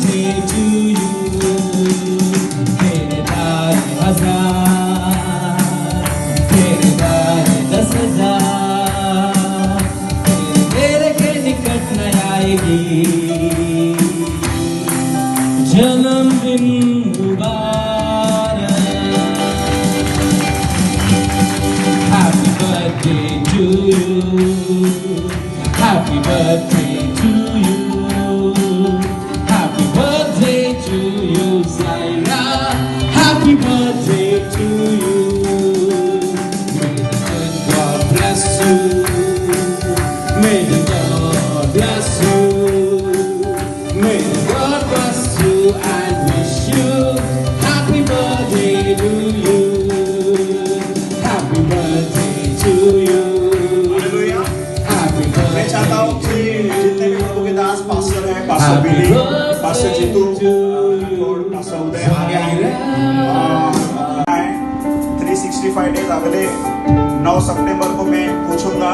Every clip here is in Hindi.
birthday to you. तेरे तारे हजार, तेरे तारे 10,000, तेरे के निकट न आएगी। जन्मदिन मुबारक। Happy birthday to you. Happy birthday to you. Happy birthday to you, Zaira. Happy birthday to you. May the good God bless you. May the God bless you. May the God bless you and wish you happy birthday to you. Happy birthday to you. Hallelujah. Happy मैं birthday चाहता हूँ कि जितने भी प्रभु के दास पास्टर है, pastor Happy Billy, birthday pastor Jitu to और पास्टर उदय आगे आएंगे। 365 डेज अगले 9 सितंबर को मैं पूछूंगा,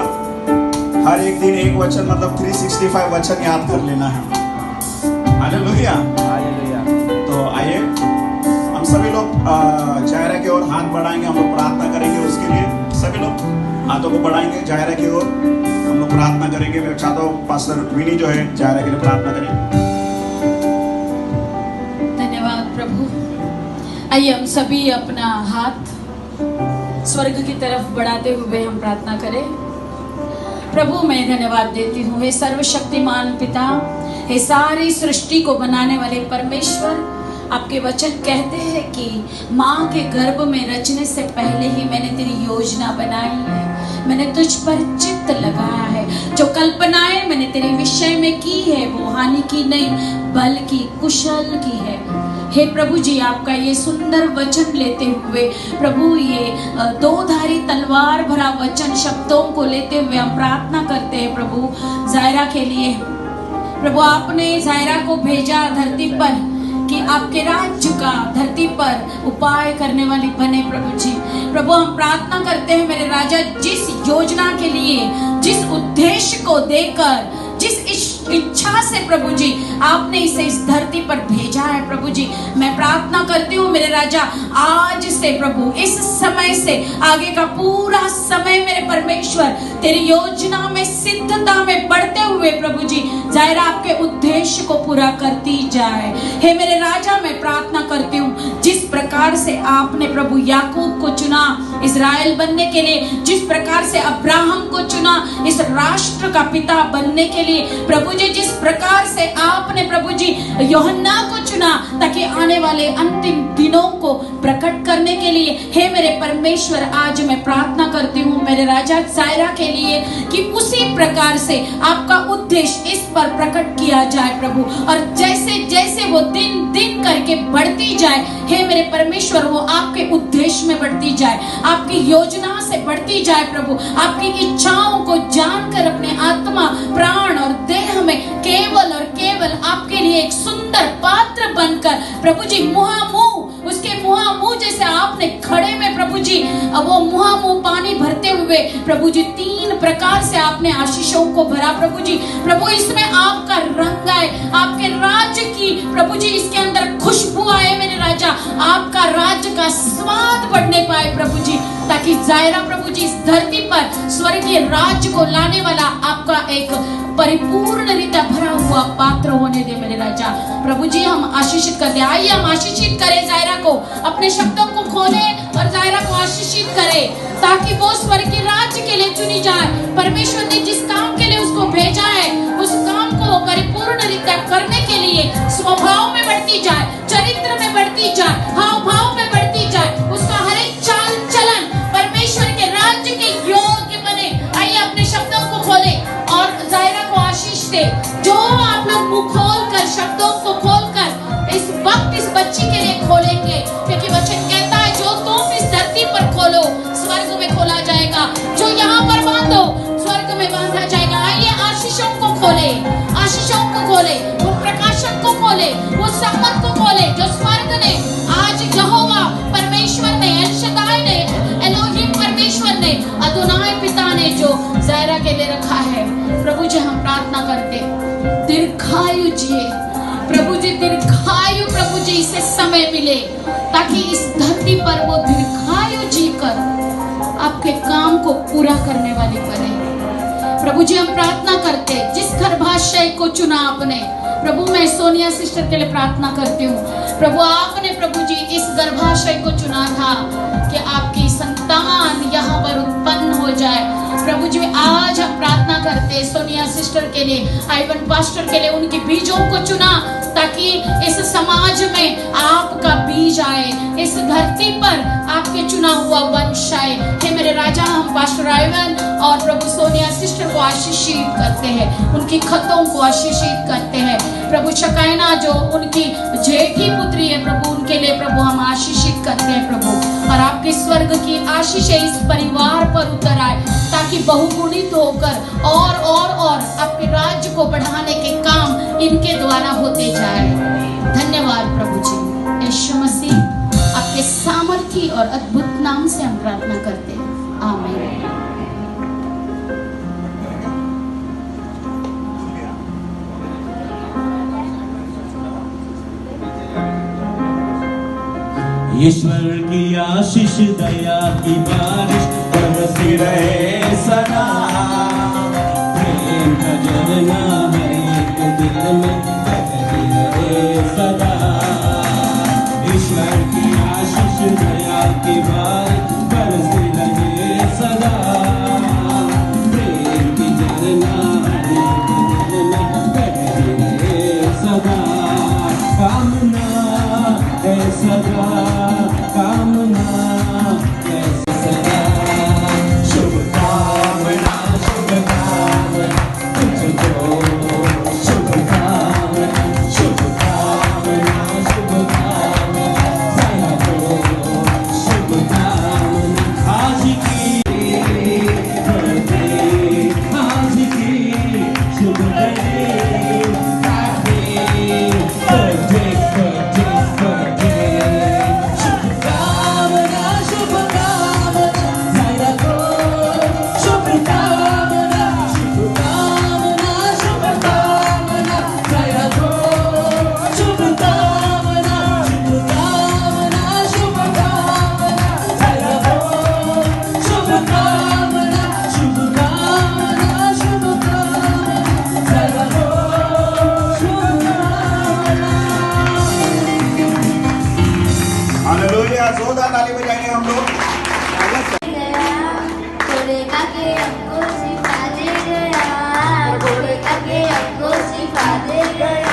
हर एक दिन एक वचन मतलब 365 वचन याद कर लेना है। हालेलुया। तो आइए हम सभी लोग जायरा की ओर हाथ बढ़ाएंगे, हम लोग प्रार्थना करेंगे उसके लिए। सभी लोग हाथों को बढ़ाएंगे जायरा की ओर, हम लोग प्रार्थना करेंगे। मैं चाहता हूँ पास्टर विनी जो है जायरा के लिए प्रार्थना करेंगे। धन्यवाद प्रभु। आइए हम सभी अपना हाथ स्वर्ग की तरफ बढ़ाते हुए हम प्रार्थना करें। प्रभु मैं धन्यवाद देती हूँ, हे सर्वशक्तिमान पिता, हे सारी सृष्टि को बनाने वाले परमेश्वर। आपके वचन कहते हैं कि माँ के गर्भ में रचने से पहले ही मैंने तेरी योजना बनाई है, मैंने तुझ पर चित्त लगाया है। जो कल्पनाएं मैंने तेरे विषय में की है वो हानि की नहीं बल्कि कुशल की है। हे प्रभु जी, आपका ये सुंदर वचन लेते हुए प्रभु ये दोधारी तलवार भरा वचन शब्दों को लेते हुए हम प्रार्थना करते हैं प्रभु जायरा के लिए। प्रभु आपने जायरा को भेजा धरती पर कि आपके राज्य का धरती पर उपाय करने वाली बने प्रभु जी। प्रभु हम प्रार्थना करते हैं मेरे राजा, जिस योजना के लिए, जिस उद्देश्य को देकर, जिस इच्छा से प्रभु जी आपने इसे इस धरती पर भेजा है प्रभु जी, मैं प्रार्थना करती हूँ मेरे राजा, आज से प्रभु इस समय से आगे का पूरा समय मेरे परमेश्वर तेरी योजना में सिद्धता में बढ़ते हुए प्रभु जी जायरा आपके उद्देश्य को पूरा करती जाए। हे मेरे राजा, मैं प्रार्थना करती हूँ जिस प्रकार से आपने प्रभु याकूब को चुना इस्राएल बनने के लिए, जिस प्रकार से अब्राहम को चुना इस राष्ट्र का पिता बनने के लिए, प्रभु जी जिस प्रकार से आपने प्रभु जी यूहन्ना को चुना ताकि आने वाले अंतिम दिनों को प्रकट करने के लिए, हे मेरे परमेश्वर आज मैं प्रार्थना करती हूँ मेरे राजा जायरा के लिए कि उसी प्रकार से आपका उद्देश्य इस पर प्रकट किया जाए प्रभु। और जैसे जैसे वो दिन दिन करके बढ़ती जाए, हे मेरे परमेश्वर वो आपके उद्देश्य में बढ़ती जाए, आपकी योजना से बढ़ती जाए प्रभु। आपकी इच्छाओं को जानकर अपने आत्मा प्राण और देह में केवल और केवल आपके लिए एक सुंदर पात्र बनकर प्रभु जी मुहामुह उसके मुहामुह जैसे आपने खड़े में प्रभु जी वो मुहामुह पानी भरते हुए प्रभु जी 3 प्रकार से आपने आशीषों को भरा प्रभु जी। प्रभु इसमें आपका रंग आए, आपके राज्य की प्रभु जी इसके अंदर खुशबू आए मेरे राजा, आपका राज्य का स्वाद बढ़ने पाए प्रभु जी, ताकि जायरा प्रभु जी इस धरती पर स्वर्गीय राज्य को लाने वाला आपका एक परिपूर्ण रीता भरा हुआ पात्र होने दे मेरे राजा। प्रभु जी हम आशीषित कर दे, आइए हम आशीषित करें जायरा को, अपने शब्दों को खोले और जायरा को आशीषित करें ताकि वो स्वर्ग के राज्य के लिए चुनी जाए। परमेश्वर ने जिस काम के लिए उसको भेजा है उस काम को परिपूर्ण रीता करने के लिए स्वभाव में बढ़ती जाए, चरित्र में बढ़ती जाए, हाव भाव में बढ़ती जाए, उसका हर एक चाल चलन परमेश्वर के राज्य के योग्य बने। आइए अपने शब्दों को खोले और जायरा को आशीष दे। जो आप लोग मुंह खोल कर शब्दों को खोल कर इस वक्त इस बच्ची के लिए खोलेंगे, क्योंकि वचन कहता है जो तुम इस धरती पर खोलो स्वर्ग में खोला जाएगा, जो यहाँ पर बांधो स्वर्ग में बांधा जाएगा। आइए आशीषों को खोले, आशीषों को खोले, वो प्रकाशन को खोले, वो सम्मत को खोले जो स्वर्ग ने आज यहोवा परमेश्वर ने, एल शदाई ने, एलोहिम परमेश्वर ने, अदोनाई पिता ने जो जायरा के लिए रखा है। प्रभु जी हम प्रार्थना करते दीर्घायु जिए, प्रभु जी दीर्घायु प्रभु जी इसे समय मिले, ताकि इस धरती पर वो दीर्घायु जीकर आपके काम को पूरा करने वाली बने। प्रभु जी हम प्रार्थना करते, जिस गर्भाशय को चुना आपने, प्रभु मैं सोनिया सिस्टर के लिए प्रार्थना करती हूँ। प्रभु आपने प्रभु जी इस गर्भाशय को चुना था कि आपकी संतान यहाँ पर उत्पन्न हो जाए। प्रभु जी आज हम प्रार्थना करते सोनिया सिस्टर के लिए, आइवन पास्टर के लिए, उनके बीजों को चुना ताकि इस समाज में आपका बीज आए, इस धरती पर आपके चुना हुआ वंश आए। हे मेरे राजा, हम पास्टर आइवन और प्रभु सोनिया सिस्टर को आशीषित करते हैं, उनकी खतों को आशीषित करते हैं। प्रभु शकायना जो उनकी जेठी पुत्री है प्रभु, उनके लिए प्रभु हम आशीषित करते हैं प्रभु, और आपके स्वर्ग की आशीष इस परिवार पर उतर आए, ताकि बहुगुणित होकर और आपके राज्य को बढ़ाने के काम इनके द्वारा होते जाए। धन्यवाद प्रभु जी। यीशु मसीह आपके सामर्थी और अद्भुत नाम से हम प्रार्थना करते हैं, आमीन। ईश्वर की आशीष दया की बारिश बरसती रहे सदा, प्रेम का झरना हर एक दिल में बहती रहे सदा। ईश्वर की आशीष दया की बारिश बरसती रहे सदा, प्रेम की झरना हर एक दिल में बहती रहे सदा। कामना है सदा, कामना है सदा, शुभकामना शुभकामना तुझको, शुभकामना शुभकामना शुभकामना सबको, शुभकामना आज की बर्थडे, आज की शुभ बर्थडे, बर्थडे हालेलुया, जोरदार ताली बजाएंगे हम लोग। घोड़े आगे हमको सिखा दे गया, घोड़े आगे हमको सिखा दे गया।